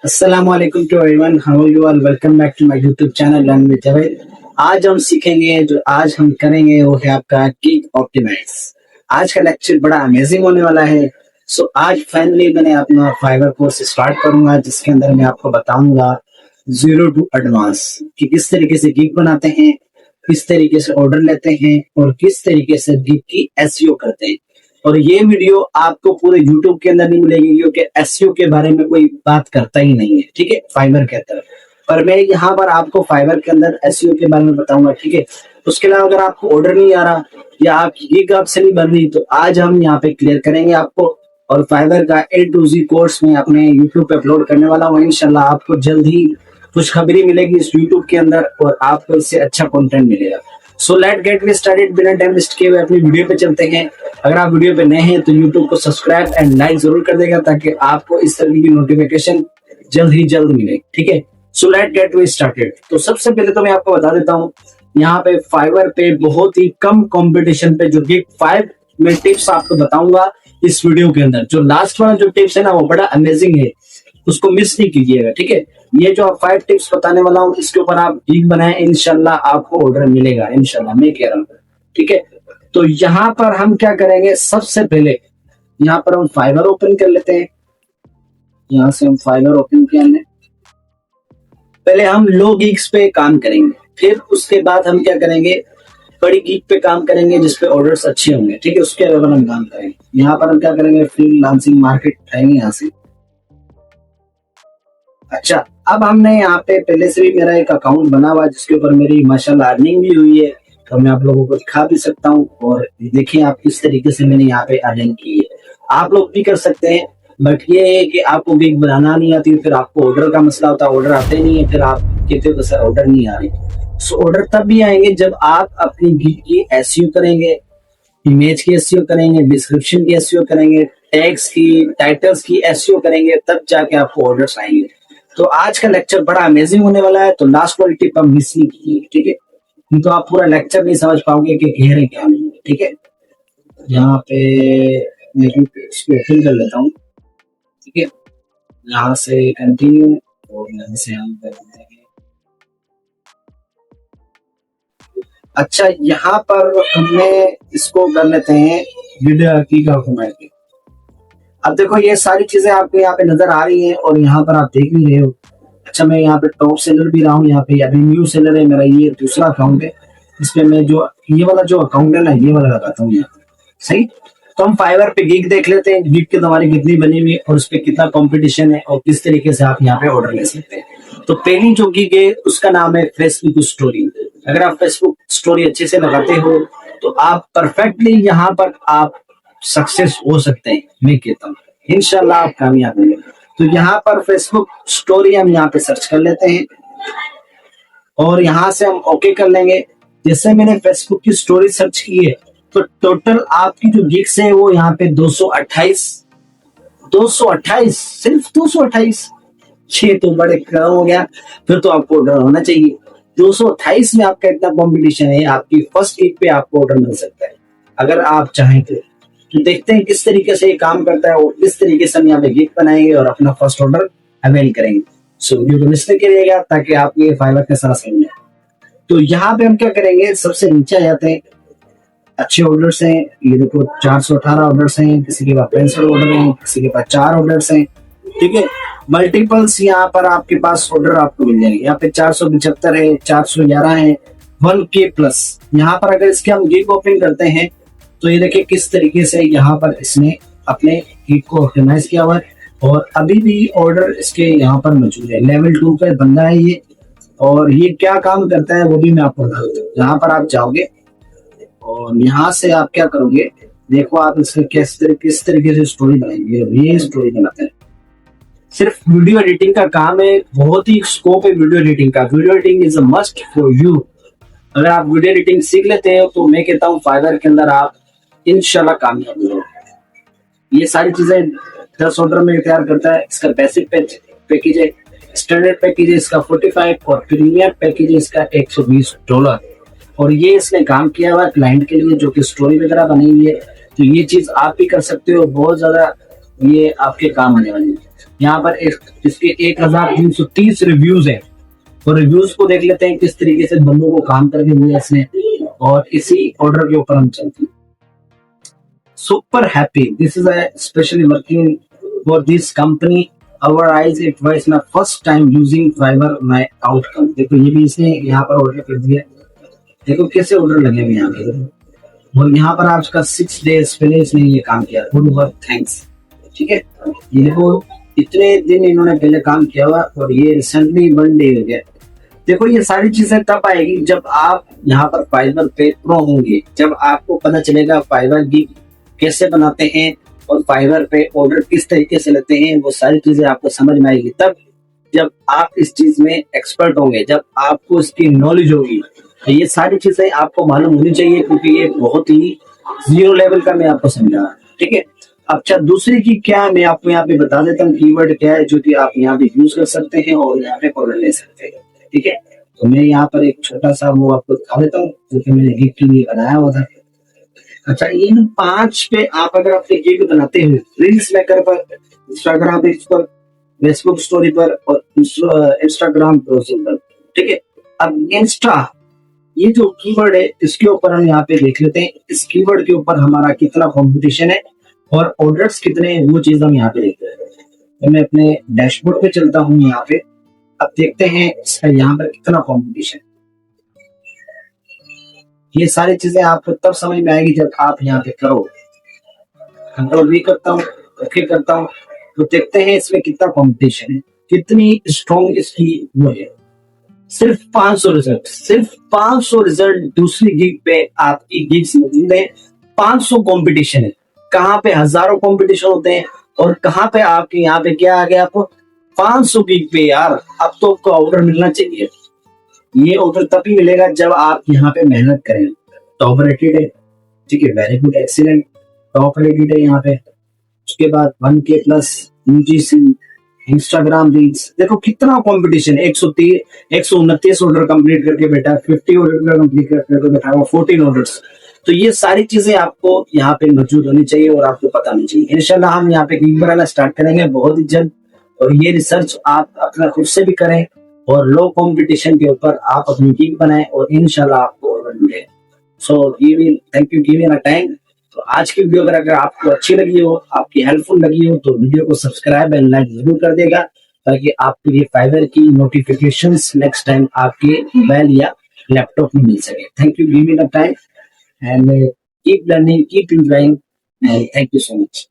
अस्सलामुअलैकुम to everyone, how you all, welcome back to my YouTube channel learn with Javed. आज हम करेंगे वो है आपका गीग ऑप्टिमाइज। आज का लेक्चर बड़ा अमेजिंग होने वाला है। आज फाइनली मैंने अपना फाइवर कोर्स स्टार्ट करूंगा, जिसके अंदर मैं आपको बताऊंगा जीरो टू एडवांस कि किस तरीके से गीग बनाते हैं, किस तरीके से ऑर्डर लेते हैं और किस तरीके से गीग की एसईओ करते हैं। और ये वीडियो आपको पूरे YouTube के अंदर नहीं मिलेगी, क्योंकि एसईओ के बारे में कोई बात करता ही नहीं है, ठीक है, फाइवर के अंदर। पर मैं यहाँ पर आपको फाइवर के अंदर एसईओ के बारे में बताऊंगा, ठीक है। उसके अलावा अगर आपको ऑर्डर नहीं आ रहा या आप गीग आपसे नहीं बन रही, तो आज हम यहाँ पे क्लियर करेंगे आपको। और फाइवर का A to Z कोर्स में अपने YouTube पे अपलोड करने वाला हूँ। इंशाल्लाह आपको जल्द ही खुशखबरी मिलेगी इस YouTube के अंदर और आपको इससे अच्छा कंटेंट मिलेगा। So let get we started. बिना टाइम वेस्ट किए हुए अपनी वीडियो पे चलते हैं। अगर आप वीडियो पे नए हैं तो YouTube को सब्सक्राइब एंड लाइक जरूर कर देगा, ताकि आपको इस तरह की नोटिफिकेशन जल्द ही जल्द मिले, ठीक है। So let get we started. तो सबसे पहले तो मैं आपको बता देता हूँ, यहाँ पे फाइवर पे बहुत ही कम कंपटीशन पे जो गीग 5 में टिप्स आपको बताऊंगा इस वीडियो के अंदर। जो लास्ट वाला जो टिप्स है ना, वो बड़ा अमेजिंग है, उसको मिस नहीं कीजिएगा, ठीक है। ये जो 5 टिप्स बताने वाला हूँ, इसके ऊपर आप गीग बनाएं, इंशाल्लाह आपको ऑर्डर मिलेगा, इंशाल्लाह मैं कह रहा हूँ, ठीक है। तो यहाँ पर हम क्या करेंगे, सबसे पहले यहाँ पर हम फाइवर ओपन कर लेते हैं। यहाँ से हम फाइवर ओपन कर लें। पहले हम लो गीग्स पे काम करेंगे, फिर उसके बाद हम क्या करेंगे, बड़ी गीग पे काम करेंगे जिसपे ऑर्डर्स अच्छे होंगे, ठीक है। उसके अलावा हम काम करेंगे। यहाँ पर हम क्या करेंगे, फ्रीलांसिंग मार्केट उठाएंगे यहाँ से। अच्छा, अब हमने यहाँ पे पहले से भी मेरा एक अकाउंट बना हुआ है, जिसके ऊपर मेरी माशाल्लाह अर्निंग भी हुई है, तो मैं आप लोगों को दिखा भी सकता हूँ। और देखिए आप किस तरीके से मैंने यहाँ पे अर्निंग की है। आप लोग भी कर सकते हैं, बट ये है कि आपको गीग बनाना नहीं आती, फिर आपको ऑर्डर का मसला होता है, ऑर्डर आते नहीं है, फिर आप कहते हो सर ऑर्डर नहीं आ रहे। सो ऑर्डर तब भी आएंगे जब आप अपनी गीग की एसईओ करेंगे, इमेज की एसईओ करेंगे, डिस्क्रिप्शन की एसईओ करेंगे, टैग्स की, टाइटल्स की एसईओ करेंगे, तब जाके आपको ऑर्डर्स आएंगे। तो आज का लेक्चर बड़ा अमेजिंग होने वाला है, तो लास्ट वाली टिप आप मिस नहीं कीजिए, ठीक है। नहीं तो आप पूरा लेक्चर नहीं समझ पाओगे कि कह रहे क्या नहीं, ठीक है। यहाँ पे मैं इसको ओपन कर लेता हूँ, ठीक है। यहाँ से कंटिन्यू और यहाँ से हम कर देंगे। अच्छा, यहाँ पर हमने इसको कर लेते हैं वीडियो की का फॉर्मेट। अब देखो ये सारी चीजें आपको यहाँ पे नजर आ रही हैं और यहाँ पर आप देख भी रहे हो। अच्छा, मैं यहाँ पे टॉप सेलर भी रहा हूँ, यहाँ पे अभी न्यू सेलर है मेरा, ये दूसरा अकाउंट है। इसमें मैं जो ये वाला जो अकाउंट है ना, ये वाला लगाता हूँ यहाँ, सही। तो हम फाइवर पे गीग देख लेते हैं, गीग के तुम्हारी कितनी बनी हुई है और उस पर कितना कंपटीशन है और किस तरीके से आप यहाँ पे ऑर्डर ले सकते हैं। तो पहली जो गीग है उसका नाम है फेसबुक स्टोरी। अगर आप फेसबुक स्टोरी अच्छे से लगाते हो तो आप परफेक्टली यहाँ पर आप सक्सेस हो सकते हैं, मैं कहता हूँ इंशाल्लाह आप कामयाब होंगे। तो यहाँ पर फेसबुक स्टोरी हम यहाँ पे सर्च कर लेते हैं और यहाँ से हम ओके कर लेंगे। जैसे मैंने फेसबुक की स्टोरी सर्च की है, तो टोटल आपकी जो गिग्स है वो यहाँ पे 228 सिर्फ 228। छह तो बड़े कम हो गया, फिर तो आपको ऑर्डर होना चाहिए। 228 में आपका इतना कॉम्पिटिशन है, आपकी फर्स्ट गिग पे आपको ऑर्डर मिल सकता है अगर आप चाहें तो देखते हैं किस तरीके से ये काम करता है और किस तरीके से हम यहाँ पे गिग बनाएंगे और अपना फर्स्ट ऑर्डर अवेल करेंगे। सो वीडियो को मिस नहीं करिएगा ताकि आप ये फाइवर के साथ समझें। तो यहाँ पे हम क्या करेंगे, सबसे नीचे आ जाते हैं। अच्छे ऑर्डर्स हैं, ये देखो 418 ऑर्डर्स हैं, किसी के पास 65 ऑर्डर हैं, किसी के पास 4 ऑर्डर्स हैं, ठीक है। मल्टीपल्स यहाँ पर आपके पास ऑर्डर आपको मिल जाएंगे। यहाँ पे 475 है, 411 है, 1K प्लस। यहाँ पर अगर इसके हम गिग ओपन करते हैं तो ये देखिए किस तरीके से यहाँ पर इसने अपने गिग को ऑप्टिमाइज किया हुआ है और अभी भी ऑर्डर इसके यहाँ पर मौजूद है। लेवल 2 का बंदा है ये, और ये क्या काम करता है वो भी मैं आपको बता दूँ। यहाँ पर आप जाओगे और यहाँ से आप क्या करोगे, देखो आप इसमें किस तरीके से स्टोरी बनाएंगे। ये स्टोरी बनाते हैं, सिर्फ वीडियो एडिटिंग का काम है, बहुत ही स्कोप है वीडियो एडिटिंग का। Video editing is a must for you. अगर आप वीडियो एडिटिंग सीख लेते हो तो मैं कहता हूँ फाइवर के अंदर आप इंशाल्लाह कामयाब होंगे। ये सारी चीजें 10 ऑर्डर में तैयार करता है। इसका बेसिक पैकेज है, स्टैंडर्ड पैकेज है इसका 45 और प्रीमियम पैकेज है इसका $120। और ये इसने काम किया हुआ क्लाइंट के लिए जो कि स्टोरी वगैरह बनी हुई है। तो ये चीज आप भी कर सकते हो, बहुत ज्यादा ये आपके काम आने वाली है। यहाँ पर इसके 1330 रिव्यूज है। तो रिव्यूज को देख लेते हैं किस तरीके से बंदों को काम करके दिया इसने, और इसी ऑर्डर के ऊपर हम चलते हैं। Super happy. This is a especially working for this company. Our eyes it was my first time using Fiverr. My outcome. देखो ये भी इसने यहाँ पर ऑर्डर कर दिया। देखो कैसे ऑर्डर लगे हुए यहाँ पे, और यहाँ पर आपका 6 days पहले इसने ये काम किया। Good work, thanks. ठीक है, ये देखो इतने दिन इन्होंने पहले काम किया हुआ, और ये रिसेंटली 1 day हो गया। देखो ये सारी चीजें तब आएगी जब आप यहाँ पर फाइवर पे प्रो होंगे, जब आपको पता चलेगा फाइवर की कैसे बनाते हैं और फाइवर पे ऑर्डर किस तरीके से लेते हैं। वो सारी चीजें आपको समझ में आएगी तब जब आप इस चीज में एक्सपर्ट होंगे, जब आपको इसकी नॉलेज होगी। तो ये सारी चीजें आपको मालूम होनी चाहिए, क्योंकि ये बहुत ही 0 लेवल का मैं आपको समझा। ठीक है, अच्छा दूसरी की क्या मैं आपको यहाँ पे बता देता हूँ, कीवर्ड क्या है जो कि आप यहाँ पे यूज कर सकते हैं और यहाँ पे ऑर्डर ले सकते हैं। ठीक है, तो मैं यहाँ पर एक छोटा सा वो आपको दिखा देता हूँ जो कि मैंने गिग के लिए बनाया हुआ था। अच्छा, इन 5 पे आप अगर अपने गिग बनाते हैं रील्स मेकर पर, इंस्टाग्राम पर, फेसबुक स्टोरी पर और इंस्टाग्राम पर। ठीक है, अब इंस्टा ये जो कीवर्ड है इसके ऊपर हम यहाँ पे देख लेते हैं, इस कीवर्ड के ऊपर हमारा कितना कंपटीशन है और ऑर्डर्स कितने हैं, वो चीज हम यहाँ पे देखते हैं। तो मैं अपने डैशबोर्ड पे चलता हूँ यहाँ पे, अब देखते हैं इसका यहाँ पर कितना कंपटीशन। ये सारी चीजें आपको तब समझ में आएगी जब आप यहाँ पे करो। कंट्रोल भी करता हूँ, ओके करता हूँ, तो देखते हैं इसमें कितना कंपटीशन है, कितनी स्ट्रॉन्ग इसकी वो है। सिर्फ 500 रिजल्ट, सिर्फ 500 रिजल्ट दूसरी गिग पे आपकी गिग से मौजूद है। 500 कंपटीशन है, कहाँ पे हजारों कंपटीशन होते हैं और कहाँ पे आपके यहाँ पे क्या आ गया आपको 500 गिग पे। यार अब तो आपको ऑर्डर मिलना चाहिए। ये ऑर्डर तभी मिलेगा जब आप यहाँ पे मेहनत करें। टॉप रेटेड है, ठीक है, very good, excellent, top rated है यहाँ पे। उसके बाद 1K plus UGC, Instagram reels, देखो कितना कंपटीशन है। 129 ऑर्डर कंप्लीट करके बैठा, 50 ऑर्डर कंप्लीट करके बैठा, 14 ऑर्डर्स। तो ये सारी चीजें आपको यहाँ पे मौजूद होनी चाहिए और आपको पता होनी चाहिए। इंशाल्लाह हम यहाँ पे गिग बनाना स्टार्ट करेंगे बहुत ही जल्द, और ये रिसर्च आप अपना खुद से भी करें और लो कंपटीशन के ऊपर आप अपनी गिग बनाएं और इंशाल्लाह आपको ऑर्डर मिले। So thank you giving a time. तो आज की वीडियो अगर आपको अच्छी लगी हो, आपकी हेल्पफुल लगी हो, तो वीडियो को सब्सक्राइब एंड लाइक जरूर कर देगा, ताकि आपको ये फाइवर की नोटिफिकेशंस नेक्स्ट टाइम आपके मोबाइल या लैपटॉप में मिल सके। Thank you giving a time and keep learning, keep enjoying and thank you so much.